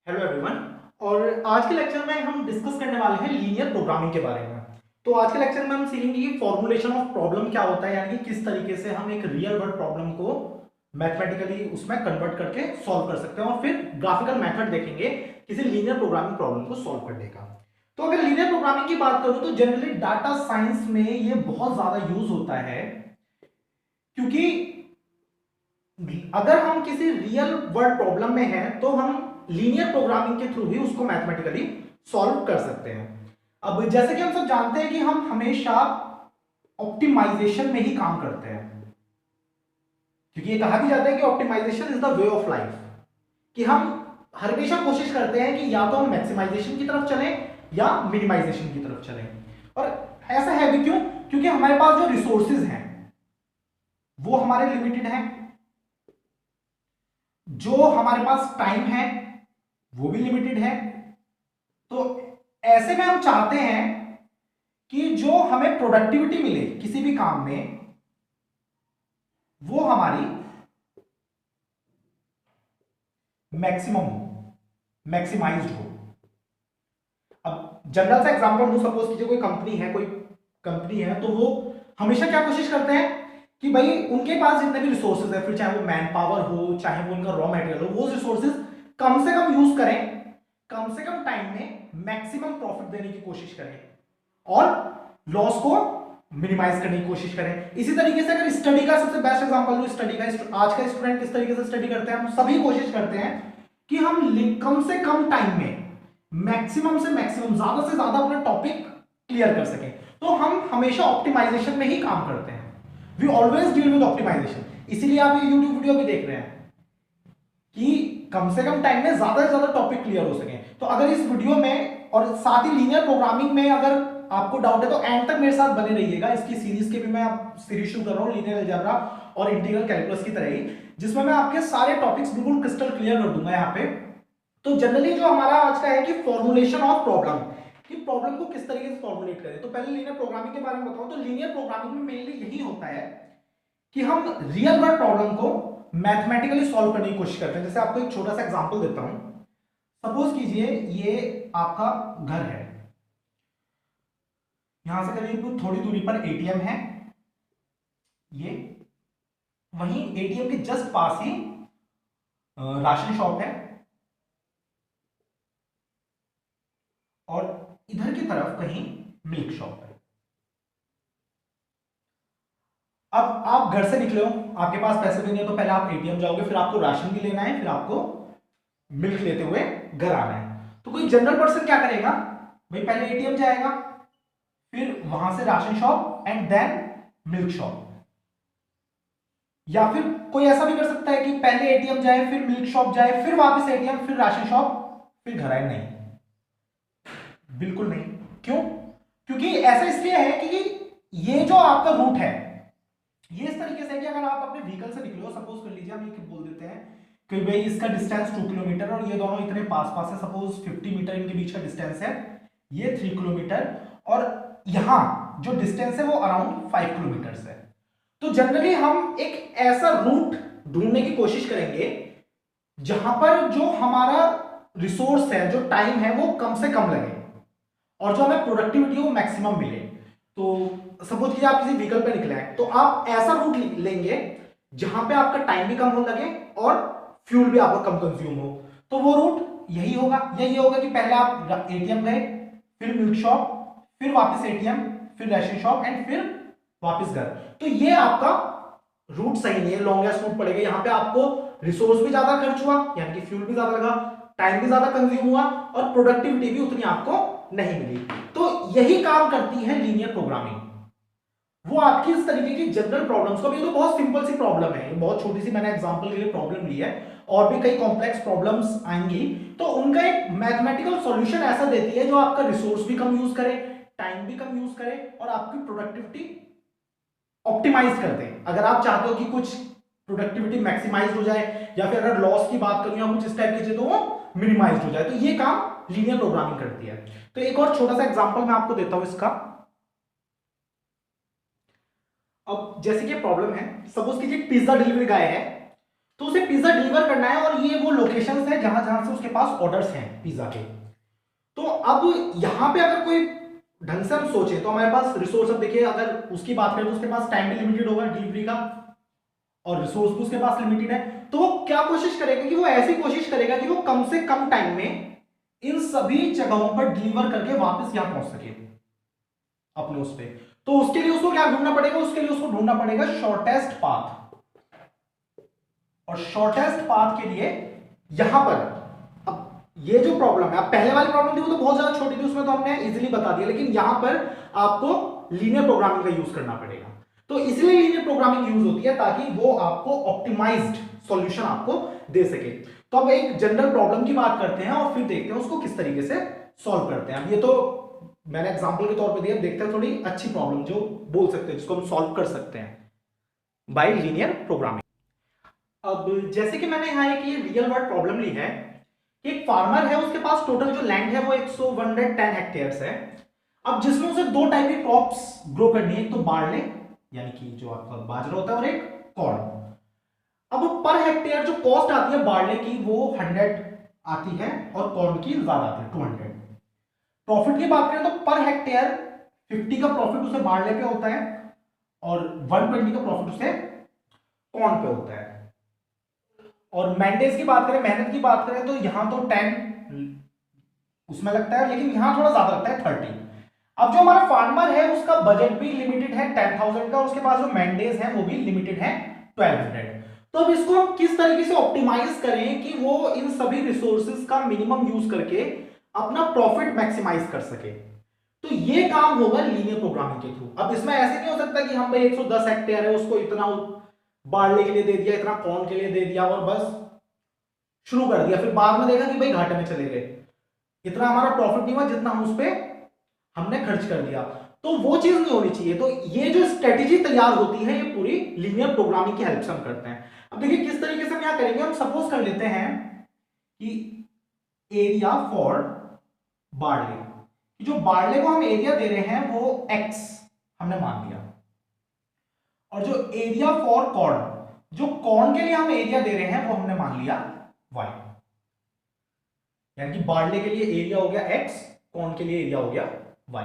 Hello everyone. और आज के लेक्चर में हम डिस्कस करने वाले हैं लीनियर प्रोग्रामिंग के बारे में। तो आज के लेक्चर में हम सीखेंगे कि फॉर्मुलेशन ऑफ प्रॉब्लम क्या होता है, यानी कि किस तरीके से हम एक रियल वर्ल्ड प्रॉब्लम को मैथमेटिकली उसमें कन्वर्ट करके सॉल्व कर सकते हैं, और फिर ग्राफिकल मेथड देखेंगे किसी लीनियर प्रोग्रामिंग प्रॉब्लम को सॉल्व करने का। तो अगर लीनियर प्रोग्रामिंग की बात करूं तो जनरली डाटा साइंस में ये बहुत ज्यादा यूज होता है, क्योंकि अगर हम किसी रियल वर्ल्ड प्रॉब्लम में हैं तो हम लीनियर प्रोग्रामिंग के थ्रू ही उसको मैथमेटिकली सॉल्व कर सकते हैं। अब जैसे कि हम सब जानते हैं कि हम हमेशा ऑप्टिमाइजेशन में ही काम करते हैं, क्योंकि ये कहा भी जाता है कि optimization is the way of life, कि हम हमेशा कोशिश करते हैं कि या तो हम मैक्सिमाइजेशन की तरफ चलें या मिनिमाइजेशन की तरफ चलें। और ऐसा है भी क्यों? क्योंकि हमारे पास जो रिसोर्सेज हैं वो हमारे लिमिटेड हैं, जो हमारे पास टाइम है वो भी लिमिटेड है। तो ऐसे में हम चाहते हैं कि जो हमें प्रोडक्टिविटी मिले किसी भी काम में वो हमारी मैक्सिमम हो, मैक्सिमाइज्ड हो। अब जनरल सा एग्जांपल लूं, सपोज कीजिए कोई कंपनी है तो वो हमेशा क्या कोशिश करते हैं कि भाई उनके पास जितने भी रिसोर्सेज है, फिर चाहे वो मैन पावर हो चाहे वो उनका रॉ मटेरियल हो, वो रिसोर्सेज कम से कम यूज करें, कम से कम टाइम में मैक्सिमम प्रॉफिट देने की कोशिश करें और लॉस को मिनिमाइज करने की कोशिश करें। इसी तरीके से अगर स्टडी का सबसे बेस्ट एग्जांपल लो, स्टडी का आज का स्टूडेंट किस तरीके से स्टडी करते हैं, हम सभी कोशिश करते हैं कि हम कम से कम टाइम में मैक्सिमम से मैक्सिमम, ज्यादा से ज्यादा अपना टॉपिक क्लियर कर सकें। तो हम हमेशा ऑप्टिमाइजेशन में ही काम करते हैं। We always deal with optimization. इसीलिए आप ये यूट्यूब वीडियो भी देख रहे हैं कि कम से कम टाइम में ज्यादा से ज्यादा टॉपिक क्लियर हो सके। तो अगर इस वीडियो में और साथ ही लीनियर प्रोग्रामिंग में अगर आपको डाउट है तो एंड तक मेरे साथ बने रहिएगा। इसकी सीरीज के भी मैं सीरीज शुरू कर रहा हूं, लीनियर अलजेब्रा और इंटीग्रल कैलकुलस की तरह ही, जिसमें मैं आपके सारे टॉपिक्स बिल्कुल क्रिस्टल क्लियर कर दूंगा यहाँ पे। तो जनरली जो हमारा आज का है कि फॉर्मुलेशन ऑफ प्रॉब्लम, कि प्रॉब्लम को किस तरीके से फॉर्मुलेट करें। तो पहले लीनियर प्रोग्रामिंग के बारे में बताऊं तो लीनियर प्रोग्रामिंग में मेनली यही होता है कि हम रियल वर्ल्ड प्रॉब्लम को मैथमेटिकली सॉल्व करने की कोशिश करते हैं। जैसे आपको एक छोटा सा एग्जांपल देता हूं, सपोज कीजिए ये आपका घर है, यहां से करीब थोड़ी दूरी पर एटीएम है, ये वहीं एटीएम के जस्ट पास ही राशन शॉप है, और इधर की तरफ कहीं मिल्क शॉप है। अब आप घर से निकले हो, आपके पास पैसे भी नहीं है, तो पहले आप एटीएम जाओगे, फिर आपको राशन भी लेना है, फिर आपको मिल्क लेते हुए घर आना है। तो कोई जनरल पर्सन क्या करेगा भाई, पहले एटीएम जाएगा, फिर वहां से ration shop and then milk shop. या फिर कोई ऐसा भी कर सकता है कि पहले एटीएम जाए, फिर मिल्क शॉप जाए, फिर वापस एटीएम, फिर राशन शॉप, फिर घर आए। नहीं, बिल्कुल नहीं। क्यों? क्योंकि ऐसा इसलिए है कि ये जो आपका रूट है ये इस तरीके से है कि अगर आप अपने व्हीकल से निकले हो, सपोज कर लीजिए हम ये बोल देते हैं कि भाई इसका डिस्टेंस 2 किलोमीटर और ये दोनों इतने पास पास है, सपोज 50 मीटर इनके बीच का डिस्टेंस है, ये 3 किलोमीटर, और यहां जो डिस्टेंस है वो अराउंड 5 किलोमीटर है। तो जनरली हम एक ऐसा रूट ढूंढने की कोशिश करेंगे जहां पर जो हमारा रिसोर्स है, जो टाइम है, वो कम से कम लगे और जो हमें प्रोडक्टिविटी वो मैक्सिमम मिले। तो सपोज कीजिए आप किसी व्हीकल पे निकले हैं, तो आप ऐसा रूट लेंगे जहां पे आपका टाइम भी कम हो लगे और फ्यूल भी आपका कम कंज्यूम हो। तो वो रूट यही होगा, यही होगा कि पहले आप एटीएम गए, फिर मिल्क शॉप, फिर वापस एटीएम, फिर राशन शॉप एंड फिर वापस घर। तो ये आपका रूट सही नहीं है, लॉन्गेस्ट रूट पड़ेगा। यहां पे आपको रिसोर्स भी ज्यादा खर्च हुआ, यानी कि फ्यूल भी ज्यादा लगा, टाइम भी ज्यादा कंज्यूम हुआ और प्रोडक्टिविटी भी उतनी आपको नहीं मिली। तो यही काम करती है लीनियर प्रोग्रामिंग। वो आपकी इस तरीके की जनरल प्रॉब्लम्स को, ये तो बहुत सिंपल सी प्रॉब्लम है, बहुत छोटी सी मैंने एग्जांपल के लिए प्रॉब्लम ली है, और भी कई कॉम्प्लेक्स प्रॉब्लम्स आएंगी, तो उनका एक मैथमेटिकल सॉल्यूशन ऐसा देती है जो आपका रिसोर्स भी कम यूज करे, टाइम भी कम यूज करे और आपकी प्रोडक्टिविटी ऑप्टिमाइज कर दे। अगर आप चाहते हो कि कुछ प्रोडक्टिविटी मैक्सिमाइज हो जाए, या फिर अगर लॉस की बात करूं या कुछ इस टाइप की चीज, तो वो मिनिमाइज हो जाए, तो ये काम लीनियर प्रोग्रामिंग करती है। तो एक और छोटा सा एग्जांपल मैं आपको देता हूं इसका। अब जैसे कि प्रॉब्लम है, सपोज कीजिए पिज्जा डिलीवरी गाय है, तो उसे पिज्जा डिलीवर करना है और ये वो लोकेशंस है जहां जहां से उसके पास ऑर्डर्स हैं पिज्जा के। तो अब यहां पे अगर कोई ढंग से हम सोचे तो हमारे पास रिसोर्स, अब देखिए अगर उसकी बात करें तो उसके पास टाइम भी लिमिटेड होगा डिलीवरी का, और रिसोर्स भी उसके पास लिमिटेड है। तो वो क्या कोशिश करेगा कि वो ऐसी कोशिश करेगा कि वो कम से कम टाइम में इन सभी जगहों पर डिलीवर करके वापस यहां पहुंच सके अपने उस पे। तो उसके लिए उसको क्या ढूंढना पड़ेगा, उसके लिए उसको ढूंढना पड़ेगा शॉर्टेस्ट पाथ। और शॉर्टेस्ट पाथ के लिए यहां पर, अब ये जो प्रॉब्लम है, अब पहले वाली प्रॉब्लम थी वो तो बहुत ज्यादा छोटी थी, उसमें तो हमने इजीली बता दिया, लेकिन यहां पर आपको लीनियर प्रोग्रामिंग का यूज करना पड़ेगा। तो इसलिए लीनियर प्रोग्रामिंग यूज होती है ताकि वो आपको ऑप्टिमाइज्ड सॉल्यूशन आपको दे सके। तो अब एक जनरल प्रॉब्लम की बात करते हैं और फिर देखते हैं उसको किस तरीके से सॉल्व करते हैं। अब ये तो मैंने एग्जांपल के तौर पे दिया, देखते हैं थोड़ी अच्छी प्रॉब्लम जो बोल सकते हैं, जिसको हम सॉल्व कर सकते हैं बाय लीनियर प्रोग्रामिंग। अब जैसे कि मैंने यहाँ एक ये रियल वर्ल्ड प्रॉब्लम ली है कि एक फार्मर है, उसके पास टोटल जो लैंड है वो 110 हेक्टेयर्स है। अब जिसमें उसे दो टाइप की क्रॉप्स ग्रो करनी है, एक तो बार्ले यानी कि जो आपका बाजरा होता है, और एक कॉर्न। अब पर हेक्टेयर जो कॉस्ट आती है बार्ले की वो 100 आती है और कॉर्न की ज्यादा आती है 200। प्रॉफिट की बात करें तो पर हेक्टेयर 50 का प्रॉफिट उसे बार्ले पे होता है और 120 का प्रॉफिट उसे कॉर्न पे होता है। और मेंटेज की बात करें, मेहनत की बात करें, तो यहां तो 10 उसमें लगता है, लेकिन यहां थोड़ा ज्यादा लगता है 30। अब जो हमारा फार्मर है उसका बजट भी लिमिटेड है 10,000 का, उसके पास जो मेंटेज है वो भी लिमिटेड है 1200। तो अब इसको हम किस तरीके से ऑप्टिमाइज करें कि वो इन सभी रिसोर्सेज का मिनिमम यूज करके अपना प्रॉफिट मैक्सिमाइज कर सके। तो ये काम होगा लीनियर प्रोग्रामिंग के थ्रू। अब इसमें ऐसे नहीं हो सकता कि हम भाई 110 हेक्टेयर है उसको इतना बाढ़ने के लिए दे दिया, इतना कॉर्न के लिए दे दिया और बस शुरू कर दिया, फिर बाद में देखा कि भाई घाटे में चले गए, इतना हमारा प्रॉफिट नहीं हुआ जितना हम उस पर हमने खर्च कर दिया। तो वो चीज नहीं होनी चाहिए। तो ये जो स्ट्रेटेजी तैयार होती है ये पूरी लीनियर प्रोग्रामिंग की हेल्प से हम करते हैं। अब देखिए किस तरीके से हम यहां करेंगे। हम सपोज कर लेते हैं कि एरिया फॉर बार्ले, जो बार्ले को हम एरिया दे रहे हैं वो x हमने मान लिया, और जो एरिया फॉर कॉर्न, जो कॉर्न के लिए हम एरिया दे रहे हैं वो हमने मान लिया y। यानी कि बार्ले के लिए एरिया हो गया x, कॉर्न के लिए एरिया हो गया y।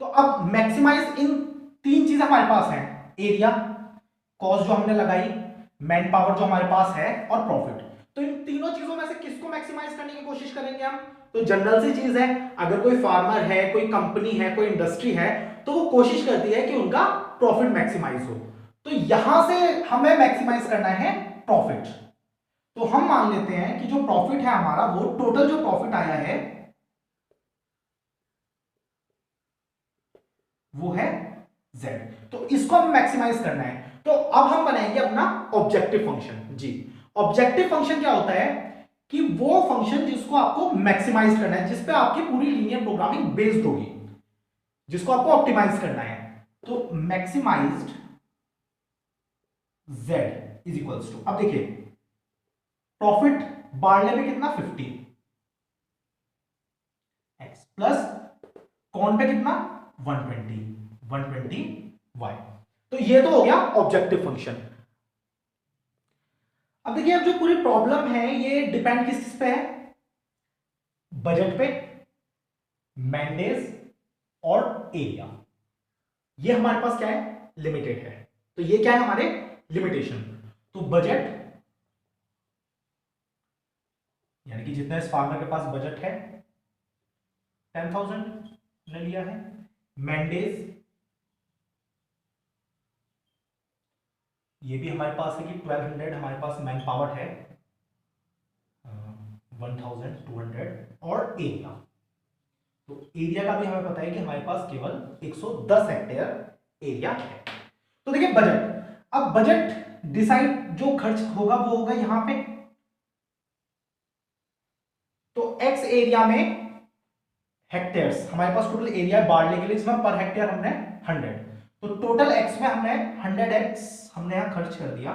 तो अब मैक्सिमाइज इन तीन चीजें हमारे पास हैं, एरिया, कॉस्ट जो हमने लगाई, मैन पावर जो हमारे पास है, और प्रॉफिट। तो इन तीनों चीजों में से किसको मैक्सिमाइज करने की कोशिश करेंगे हम? तो जनरल सी चीज है, अगर कोई फार्मर है, कोई कंपनी है, कोई इंडस्ट्री है, तो वो कोशिश करती है कि उनका प्रॉफिट मैक्सिमाइज हो। तो यहां से हमें मैक्सिमाइज करना है प्रॉफिट। तो हम मान लेते हैं कि जो प्रॉफिट है हमारा, वो टोटल जो प्रॉफिट आया है वो है z। तो इसको हमें मैक्सिमाइज करना है। तो अब हम बनाएंगे अपना ऑब्जेक्टिव फंक्शन। जी, ऑब्जेक्टिव फंक्शन क्या होता है कि वो फंक्शन जिसको आपको मैक्सिमाइज करना है, जिसपे आपकी पूरी लीनियर प्रोग्रामिंग बेस्ड होगी, जिसको आपको ऑप्टिमाइज करना है। तो maximized z is equals to, अब देखिए प्रॉफिट बार्ले में कितना 50 x प्लस कॉर्न पे कितना 120 y। तो ये तो हो गया ऑब्जेक्टिव फंक्शन। अब देखिए अब जो पूरी प्रॉब्लम है ये डिपेंड किस पे है? बजट पे, मैंडेज और एरिया। ये हमारे पास क्या है? लिमिटेड है। तो ये क्या है हमारे लिमिटेशन। तो बजट यानी कि जितना इस फार्मर के पास बजट है 10,000 ने लिया है। मैंडेज ये भी हमारे पास है कि 1200 हमारे पास मैन पावर है 1200, और एरिया, तो एरिया का भी हमें पता है कि हमारे पास केवल 110 हेक्टेयर एरिया है। तो देखिए बजट, अब बजट डिसाइड जो खर्च होगा वो होगा यहां पे। तो एक्स एरिया में हेक्टेयर्स, हमारे पास टोटल एरिया बाढ़ने के लिए इसमें पर हेक्टेयर हमने 100, तो टोटल एक्स में हमने 100x हमने यहां खर्च कर दिया,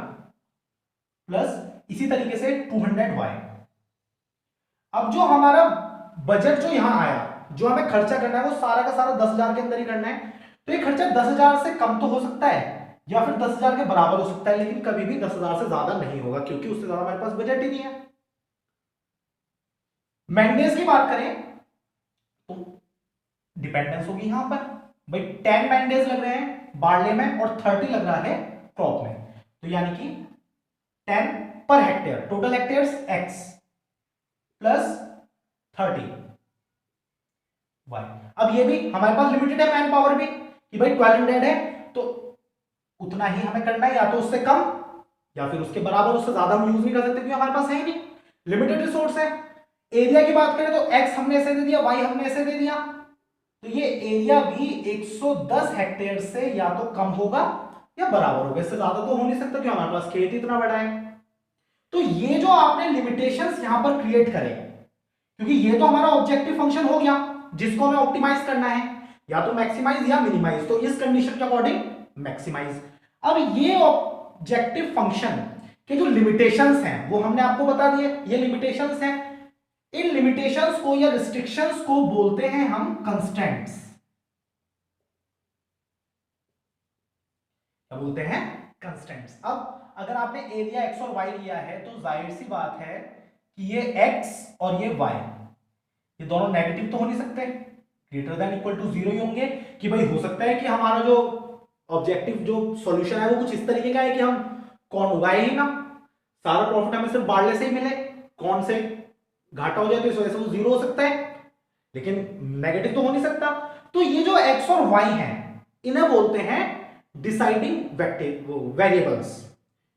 प्लस इसी तरीके से 200y। अब जो हमारा बजट जो यहां आया, जो हमें खर्चा करना है वो सारा का सारा 10,000 के अंदर ही करना है। तो ये खर्चा 10,000 से कम तो हो सकता है, या फिर 10,000 के बराबर हो सकता है, लेकिन कभी भी 10,000 से ज्यादा नहीं होगा, क्योंकि उससे ज्यादा हमारे पास बजट ही नहीं है। मैंडेज की बात करें तो डिपेंडेंस होगी यहां पर, भाई 10 मैंडेज लग रहे हैं बार्ले में और 30 लग रहा है क्रॉप में, तो यानी कि 10 per hectare, total hectares x plus 30 y। अब ये भी हमारे पास लिमिटेड है मैन पावर भी, कि भाई 1200 है तो उतना ही हमें करना है, या तो उससे कम या फिर उसके बराबर, उससे ज्यादा हम यूज नहीं कर सकते क्योंकि हमारे पास है ही नहीं, लिमिटेड रिसोर्स है। एरिया की बात करें तो x हमने ऐसे दे दिया, y हमने ऐसे दे दिया, तो ये एरिया भी 110 हेक्टेयर से या तो कम होगा या बराबर होगा, इससे ज्यादा तो हो नहीं सकता क्योंकि हमारे पास खेत इतना बड़ा है। तो ये जो आपने लिमिटेशंस यहां पर क्रिएट करे, क्योंकि ये तो हमारा ऑब्जेक्टिव फंक्शन हो गया जिसको हमें ऑप्टिमाइज करना है, या तो मैक्सिमाइज या मिनिमाइज, तो इस कंडीशन के अकॉर्डिंग मैक्सिमाइज। अब ये ऑब्जेक्टिव फंक्शन के जो लिमिटेशंस हैं वो हमने आपको बता दिए, ये लिमिटेशंस हैं। इन लिमिटेशंस को या रिस्ट्रिक्शंस को बोलते हैं हम कंस्ट्रेंट्स। क्या बोलते हैं? कंस्ट्रेंट्स। अब अगर आपने एरिया x और y लिया है तो जाहिर सी बात है कि ये x और ये y, ये दोनों नेगेटिव तो हो नहीं सकते, ग्रेटर देन इक्वल टू 0 ही होंगे। कि भाई हो सकता है कि हमारा जो ऑब्जेक्टिव जो सॉल्यूशन है वो कुछ इस तरीके का है कि हम कौन उगाए ही ना, सारा प्रॉफिट हमें सिर्फ बार्ले से ही मिले, कौन से घाटा हो जाए तो इस वजह से वो 0 हो सकता है, लेकिन नेगेटिव तो हो नहीं सकता। तो ये जो x और y है इन्हें बोलते हैं डिसाइडिंग वेरिएबल्स,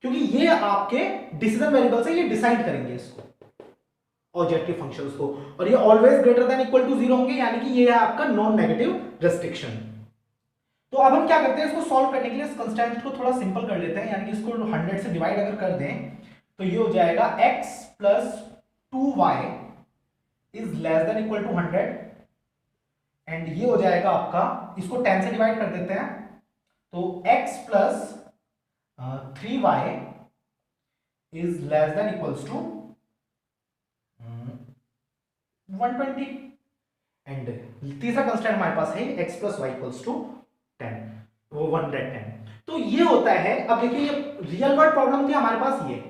क्योंकि ये आपके डिसीजन वेरिएबल्स है, ये डिसाइड करेंगे इसको, ऑब्जेक्टिव फंक्शंस को, और ये always greater than equal to 0 होंगे, यानी कि ये है आपका नॉन नेगेटिव रेस्ट्रिक्शन। तो अब हम क्या करते हैं, इसको सॉल्व करने के लिए इस कंस्टेंट को थोड़ा सिंपल कर लेते हैं, यानी कि इसको 100 से डिवाइड अगर कर दें तो ये हो जाएगा x plus 2y is less than equal to 100, and ये हो जाएगा आपका, इसको 10 से डिवाइड कर देते हैं तो x plus 3y is less than equals to 120, and तीसरा कंस्टेंट हमारे पास है x plus y equals to 10, वो 110। तो ये होता है, अब देखिए ये रियल वर्ल्ड प्रॉब्लम थी हमारे पास ये,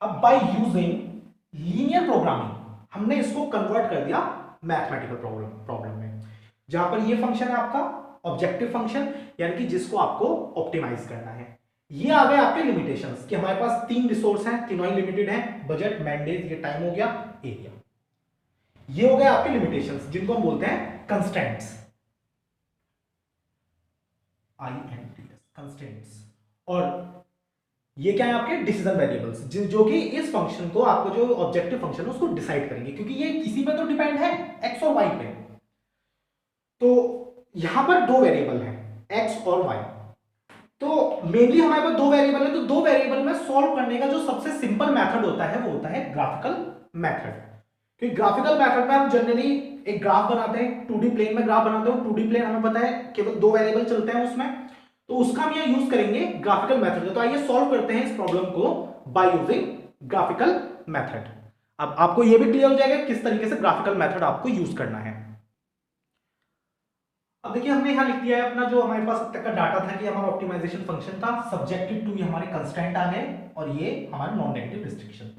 अब बाय यूजिंग लीनियर प्रोग्रामिंग हमने इसको कन्वर्ट कर दिया मैथमेटिकल प्रॉब्लम में, जहां पर ये फंक्शन है आपका ऑब्जेक्टिव फंक्शन, यानी कि जिसको आपको ऑप्टिमाइज करना है। ये आ गए आपके लिमिटेशंस कि हमारे पास 3 रिसोर्स हैं, तीनों ही लिमिटेड हैं, बजट, मैंडेज, ये टाइम हो गया, एरिया, ये हो गए आपके लिमिटेशंस जिनको हम बोलते हैं कंस्ट्रेंट्स, INTS कंस्ट्रेंट्स। और ये क्या है आपके डिसीजन वेरिएबल्स, जो कि इस फंक्शन को, आपको जो ऑब्जेक्टिव फंक्शन है उसको डिसाइड करेंगे, क्योंकि ये किसी पे तो डिपेंड है, x और y पे। तो यहां पर 2 वेरिएबल हैं x और y, तो मेनली हमारे पास 2 वेरिएबल है, तो 2 वेरिएबल में सॉल्व करने का जो सबसे सिंपल मेथड होता है वो होता है ग्राफिकल मेथड। क्योंकि ग्राफिकल मेथड में हम जनरली एक ग्राफ बनाते हैं, 2D प्लेन में ग्राफ बनाते हैं, 2D प्लेन हमें पता है केवल 2 वेरिएबल चलते हैं उसमें, तो उसका हम यहाँ यूज करेंगे ग्राफिकल मेथड। तो आइए सॉल्व करते हैं इस प्रॉब्लम को बाय यूजिंग ग्राफिकल मेथड। अब आपको यह भी क्लियर हो जाएगा किस तरीके से ग्राफिकल मेथड आपको यूज करना है। अब देखिए हमने यहां लिख दिया है अपना जो हमारे पास अब तक का डाटा था कि हमारा ऑप्टिमाइजेशन फंक्शन था, सब्जेक्टिव टू ये हमारे कंस्ट्रेंट आ गए और ये हमारा नॉन नेगेटिव रिस्ट्रिक्शन।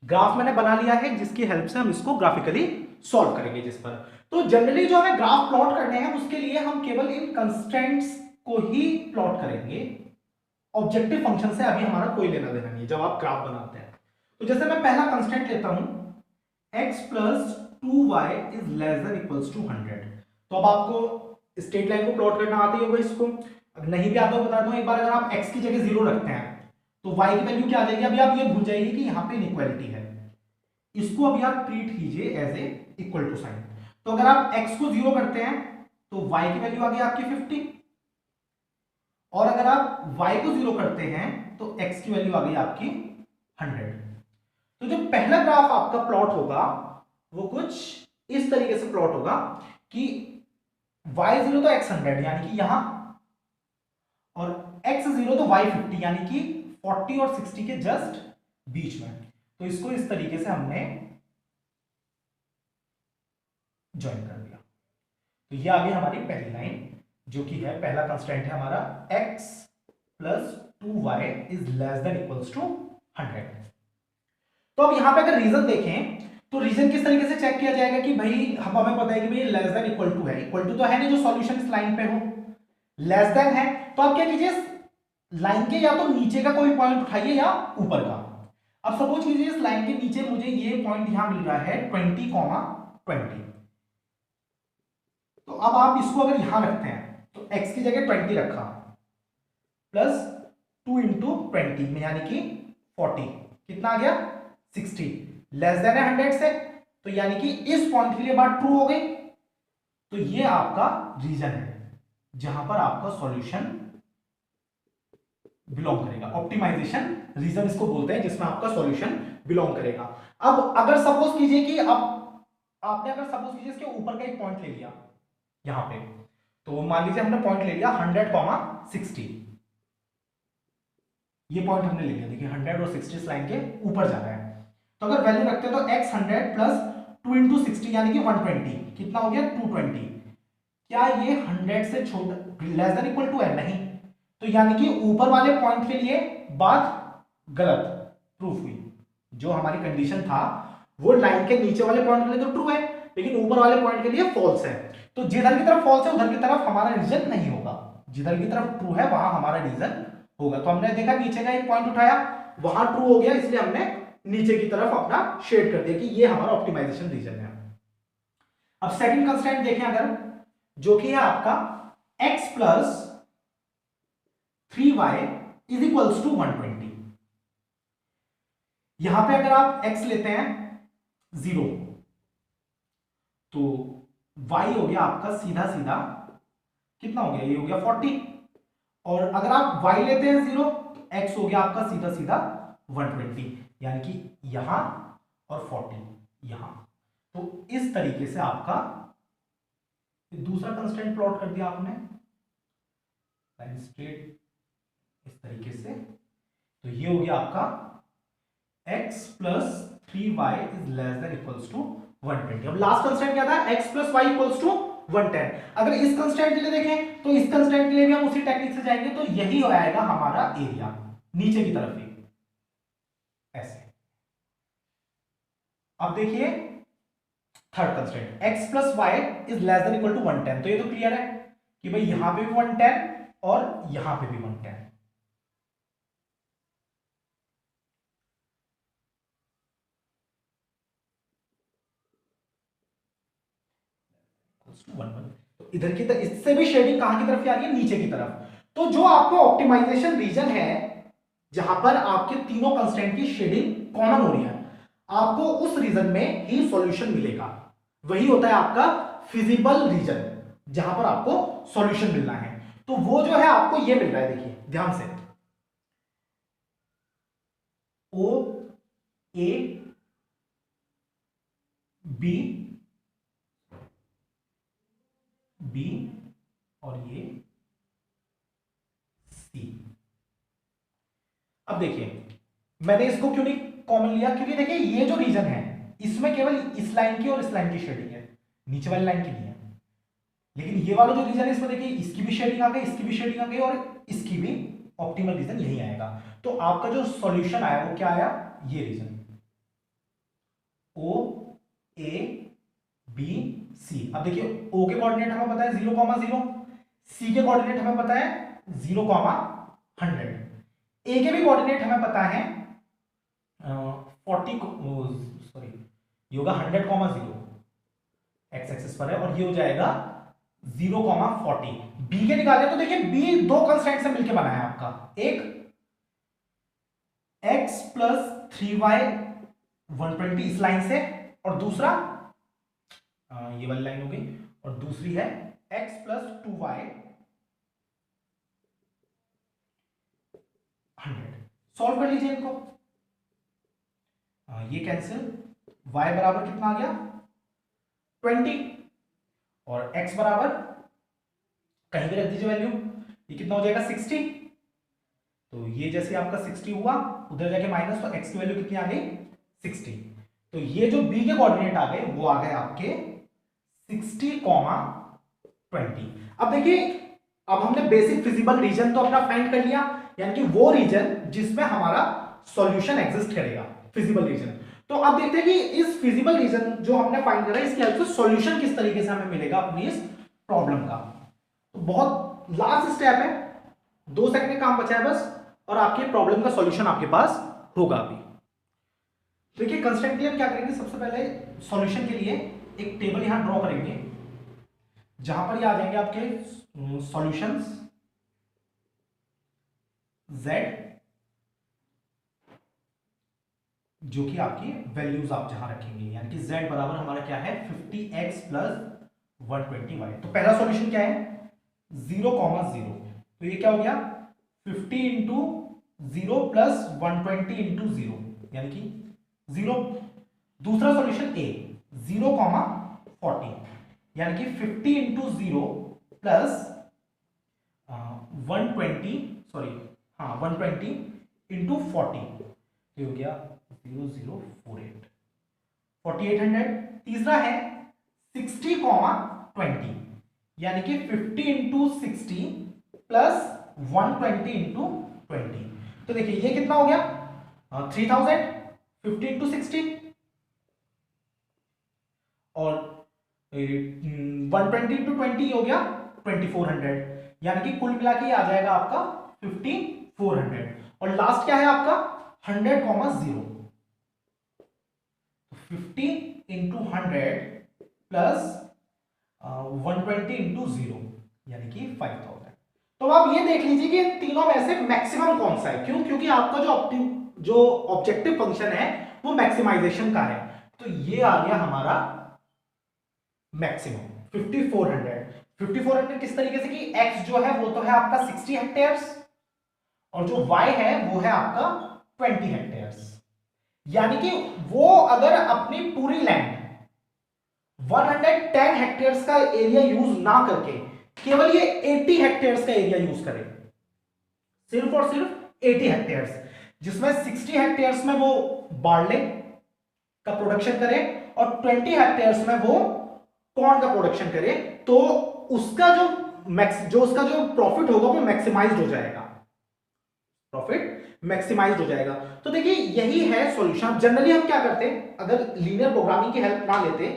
ग्राफ मैंने बना लिया है जिसकी हेल्प से हम इसको ग्राफिकली सॉल्व करेंगे जिस पर। तो जनरली जो हमें ग्राफ प्लॉट करने हैं उसके लिए हम केवल इन कंस्ट्रेंट्स को ही प्लॉट करेंगे, ऑब्जेक्टिव फंक्शन से अभी हमारा कोई लेना देना नहीं है जब आप ग्राफ बनाते हैं। तो जैसे मैं पहला कंस्ट्रेंट लेता हूं x plus 2y is less than equals to 100, तो अब आपको स्ट्रेट लाइन को प्लॉट करना आती होगा इसको, अब नहीं भी आता हो बता दूं एक बार, अगर आप x की जगह 0 रखते हैं तो y की वैल्यू क्या आ जाएगी, अभी आप ये भूल जाइए कि यहाँ पे इनइक्वालिटी है, इसको अभी आप ट्रीट कीजिए as a equal to sign. तो अगर आप x को 0 करते हैं तो y की वैल्यू आ गई आपकी 50, और अगर आप y को 0 करते हैं तो x की वैल्यू आ गई आपकी 100। तो जो पहला ग्राफ आपका प्लॉट होगा वो कुछ इस तरीके से प्लॉट होगा कि y0 तो x100 यानी कि यहां, और x0 तो y50 यानी कि 40 और 60 के जस्ट बीच में। तो इसको इस तरीके से हमने ज्वाइन कर दिया। तो ये आ गई हमारी पहली लाइन जो कि है पहला कंस्टेंट है हमारा x plus 2y is less than equals to 100। तो अब यहां पे अगर रीजन देखें तो रीजन किस तरीके से चेक किया जाएगा कि भाई हम हमें पता है कि भाई लेस देन इक्वल टू है, इक्वल टू तो है नहीं जो सॉल्यूशन इस लाइन पे हो, लेस देन है तो आप क्या कीजिए लाइन के या तो नीचे का कोई पॉइंट उठाइए या ऊपर का। अब सपोज कीजिए इस लाइन के नीचे मुझे ये पॉइंट यहां मिल रहा है 20,20। तो अब आप इसको अगर यहां रखते हैं तो x की जगह 20 रखा प्लस 2 इंटू 20 में यानी कि 40 कितना आ गया 60, लेस देन है 100 से, तो यानी कि इस पॉइंट के लिए बात ट्रू हो गई। तो ये आपका रीजन है जहां पर आपका सॉल्यूशन बिलोंग करेगा, ऑप्टिमाइजेशन रीजन इसको बोलते हैं जिसमें आपका सॉल्यूशन बिलोंग करेगा। अब अगर सपोज कीजिए कि अब आपने अगर सपोज कीजिए इसके ऊपर का एक पॉइंट ले लिया यहां पे, तो मान लीजिए हमने पॉइंट ले लिया 100,60, ये पॉइंट हमने ले लिया, देखिए 100 और 60 लाइन के ऊपर जा रहा है। तो अगर वैल्यू रखते हैं तो x 100 प्लस 2 इंटू 60 यानी कि 120 कितना हो गया 220। क्या ये 100 से छोटा लेस देन इक्वल टू है नहीं, तो यानी कि ऊपर वाले पॉइंट के लिए बात गलत प्रूफ हुई, जो हमारी कंडीशन था वो लाइन के नीचे वाले पॉइंट के लिए तो ट्रू है लेकिन ऊपर वाले पॉइंट के लिए फॉल्स है। तो जिधर की तरफ फॉल्स है उधर की तरफ हमारा रीजन नहीं होगा, जिधर की तरफ ट्रू है वहां हमारा रीजन होगा। तो हमने देखा नीचे का एक पॉइंट उठाया वहां ट्रू हो गया, इसलिए हमने नीचे की तरफ अपना शेड कर दिया कि ये हमारा ऑप्टिमाइजेशन रीजन है। अब सेकंड कंस्ट्रेंट देखें अगर, जो कि है आपका x plus 3y is equals to 120। यहां पे अगर आप x लेते हैं 0 तो y हो गया आपका सीधा सीधा कितना हो गया, ये हो गया 40, और अगर आप y लेते हैं 0 तो x हो गया आपका सीधा सीधा 120, यानी कि यहां और 40 यहां। तो इस तरीके से आपका दूसरा कंस्ट्रेंट प्लॉट कर दिया आपने लाइन स्ट्रेट इस तरीके से, तो ये हो गया आपका x plus 3y is less than equals to 120। अब लास्ट कंस्ट्रेंट क्या था x plus y equals to 110। अगर इस कंस्ट्रेंट के लिए देखें तो इस कंस्ट्रेंट के लिए भी हम उसी टेक्निक से जाएंगे, तो यही आएगा हमारा एरिया नीचे की तरफ ही ऐसे। अब देखिए third constraint x plus y is less than equal to 110। तो ये तो क्लियर है कि भाई यहां पे भी 110 और यहां पे भी 110। तो इधर की तरफ इससे भी शेडिंग कहां की तरफ आ रही है, नीचे की तरफ। तो जो आपको ऑप्टिमाइजेशन रीजन है जहां पर आपके तीनों कंस्ट्रेंट की शेडिंग कॉमन हो रही है, आपको उस रीजन में ही सॉल्यूशन मिलेगा। वही होता है आपका फिजिबल रीजन जहां पर आपको सॉल्यूशन मिलना है। तो वो जो है आपको ये मिल रहा है, देखिए ध्यान से ओ ए बी बी और ये सी। अब देखिए मैंने इसको क्यों नहीं कॉमन लिया, क्योंकि देखिए ये जो रीजन है इसमें केवल इस लाइन की और इस लाइन की शेडिंग है, नीचे वाली लाइन की नहीं है। लेकिन ये वाला जो रीजन है इसमें देखिए इसकी भी शेडिंग आ गई, इसकी भी शेडिंग आ गई और इसकी भी, ऑप्टिमल रीजन यही आएगा। तो आपका जो सॉल्यूशन आया वो क्या आया, ये reason O A B C. अब देखिए ओ के कोऑर्डिनेट हमें पता है 0,0, सी के कोऑर्डिनेट हमें पता है 0,100, ए के भी कोऑर्डिनेट हमें पता है 40 सॉरी ये होगा 100,0 एक्स एक्सिस पर है, और ये हो जाएगा 0,40। बी के निकाले तो देखिए बी दो कंस्ट्रेंट से मिलकर बना है आपका, एक x प्लस 3y 120 इस लाइन से, और दूसरा ये वाली लाइन हो गई, और दूसरी है x प्लस 2y 100। सॉल्व कर लीजिए इनको, ये कैंसिल, y बराबर कितना आ गया 20 और x बराबर कहीं भी रख दीजिए वैल्यू, ये कितना हो जाएगा 60। तो ये जैसे आपका 60 हुआ उधर जाके माइनस, तो x की वैल्यू कितनी आ गई 60। तो ये जो b के कोऑर्डिनेट आ गए वो आ गए आपके 60,20। अब देखिए अब हमने बेसिक फिजिबल रीजन तो अपना फाइंड कर लिया, यानी कि वो रीजन जिसमें हमारा सॉल्यूशन एग्जिस्ट करेगा, फिजिबल रीजन। तो अब देखते हैं कि इस फिजिबल रीजन जो हमने फाइंड करा इसकी हेल्प से सॉल्यूशन किस तरीके से हमें मिलेगा अपनी इस प्रॉब्लम का। तो बहुत लास्ट स्टेप है, 2 सेकंड का काम बचा है बस, और आपके प्रॉब्लम का सॉल्यूशन आपके पास होगा अभी। देखिए कंस्टेंटली हम क्या करेंगे, सबसे पहले सॉल्यूशन के लिए एक टेबल यहां ड्रॉ करेंगे जहां पर ये आ जाएंगे आपके सॉल्यूशंस z, जो कि आपकी वैल्यूज आप जहां रखेंगे, यानी कि z बराबर हमारा क्या है 50x प्लस 120y। तो पहला सॉल्यूशन क्या है 0,0, तो ये क्या हो गया 50 इंटू 0 प्लस 120 इंटू 0, यानी कि 0। दूसरा सॉल्यूशन ए 0,40, यानी कि 50 इंटू 0 प्लस 120 इंटू 40, ये हो गया 0048, 4800। तीसरा है 60,20, यानी कि 50 इंटू 60 प्लस 120 इंटू 20। तो देखिए ये कितना हो गया 3000, 50 इंटू 60 और 120 इंटू 20 हो गया 2400, यानी कि कुल मिला के आ जाएगा आपका 5400। और लास्ट क्या है आपका 100,0, 50 इंटू 100 प्लस 120 इंटू 0, यानी कि 5000। तो आप ये देख लीजिए कि इन तीनों में से मैक्सिमम कौन सा है, क्यों, क्योंकि आपका जो ऑब्जेक्टिव फंक्शन है वो मैक्सिमाइजेशन का है। तो ये आ गया हमारा मैक्सिमम 5400। किस तरीके से कि x जो है वो तो है आपका 60 हेक्टेयर्स और जो y है वो है आपका 20 हेक्टेयर्स, यानी कि वो अगर अपनी पूरी लैंड 110 हेक्टेयर्स का एरिया यूज ना करके केवल ये 80 हेक्टेयर्स का एरिया यूज करे, सिर्फ और सिर्फ 80 हेक्टेयर्स, जिसमें 60 हेक्टेयर्स में वो बार्ले का प्रोडक्शन करे और 20 हेक्टेयर्स में वो कॉर्न का प्रोडक्शन करे, तो उसका उसका जो प्रॉफिट होगा वो मैक्सिमाइज्ड हो जाएगा, प्रॉफिट मैक्सिमाइज्ड हो जाएगा। तो देखिए यही है सॉल्यूशन। जनरली हम क्या करते हैं, अगर लीनियर प्रोग्रामिंग की हेल्प ना लेते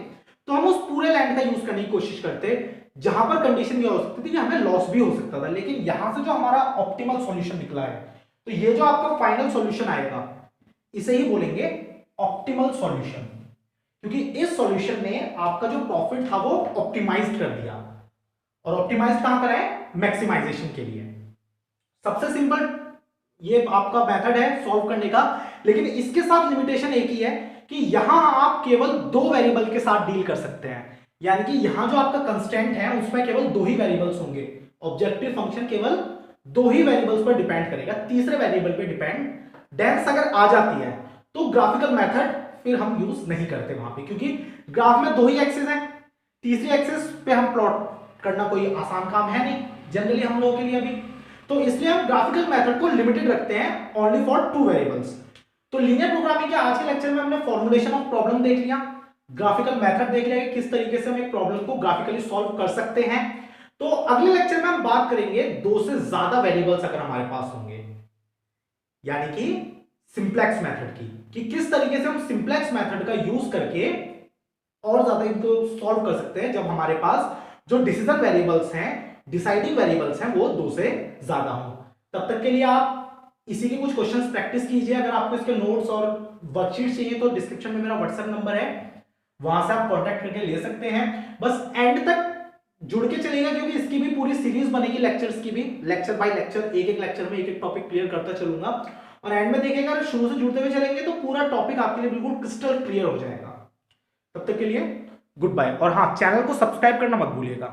तो हम उस पूरे लैंड का यूज करने की कोशिश करते जहां पर कंडीशन ये हो सकती थी कि हमें लॉस भी हो सकता था, लेकिन यहां से जो हमारा ऑप्टिमल सॉल्यूशन निकला है, तो ये जो आपका फाइनल सॉल्यूशन आएगा इसे ही बोलेंगे ऑप्टिमल सॉल्यूशन, क्योंकि इस सॉल्यूशन ने आपका जो प्रॉफिट था वो ऑप्टिमाइज कर दिया। और ऑप्टिमाइज कहां करा है, मैक्सिमाइजेशन के लिए। सबसे सिंपल ये आपका मेथड है सॉल्व करने का, लेकिन इसके साथ लिमिटेशन एक ही है कि यहां आप केवल 2 वेरिएबल के साथ डील कर सकते हैं, यानी कि यहां जो आपका कंस्टेंट है उसमें केवल 2 ही वेरिएबल्स होंगे। ऑब्जेक्टिव फंक्शन केवल 2 ही वेरिएबल्स पर डिपेंड करेगा, तीसरे वेरिएबल पे डिपेंडेंस अगर आ जाती है तो ग्राफिकल मेथड फिर हम यूज नहीं करते वहां पे, क्योंकि ग्राफ में 2 ही एक्सिस हैं, तीसरी एक्सिस पे हम प्लॉट करना कोई आसान काम है नहीं जनरली हम लोगों के लिए अभी। तो इसलिए हम ग्राफिकल मेथड को लिमिटेड रखते हैं ओनली फॉर 2 वेरिएबल्स। तो लीनियर प्रोग्रामिंग के आज के लेक्चर में हमने फॉर्मुलेशन ऑफ प्रॉब्लम देख लिया, ग्राफिकल मेथड देख लिया कि किस तरीके से हम एक प्रॉब्लम को ग्राफिकली सॉल्व कर सकते हैं। तो अगले लेक्चर में हम बात करेंगे 2 से ज्यादा वेरिएबल्स अगर हमारे पास होंगे, यानी कि सिंप्लेक्स मेथड की, कि किस तरीके से हम सिंप्लेक्स मेथड का यूज करके और ज्यादा इनको सॉल्व कर सकते हैं जब हमारे पास जो डिसीजन वेरिएबल्स हैं, डिसाइडिंग वेरिएबल्स हैं, वो 2 से ज्यादा हो। तब तक के लिए आप इसी के कुछ क्वेश्चंस प्रैक्टिस कीजिए। अगर आपको इसके नोट्स और वर्कशीट चाहिए तो डिस्क्रिप्शन में मेरा व्हाट्सएप नंबर है, वहां से आप कांटेक्ट करके ले सकते हैं। बस एंड तक जुड़ के चलेगा, क्योंकि इसकी भी पूरी सीरीज बनेगी लेक्चर्स की भी, लेक्चर बाय लेक्चर, एक एक लेक्चर में एक एक टॉपिक क्लियर करता चलूंगा। और एंड में देखिएगा अगर शुरू से जुड़ते हुए चलेंगे तो पूरा टॉपिक आपके लिए बिल्कुल क्रिस्टल क्लियर हो जाएगा। तब तक के लिए गुड बाय, और हाँ चैनल को सब्सक्राइब करना मत भूलिएगा।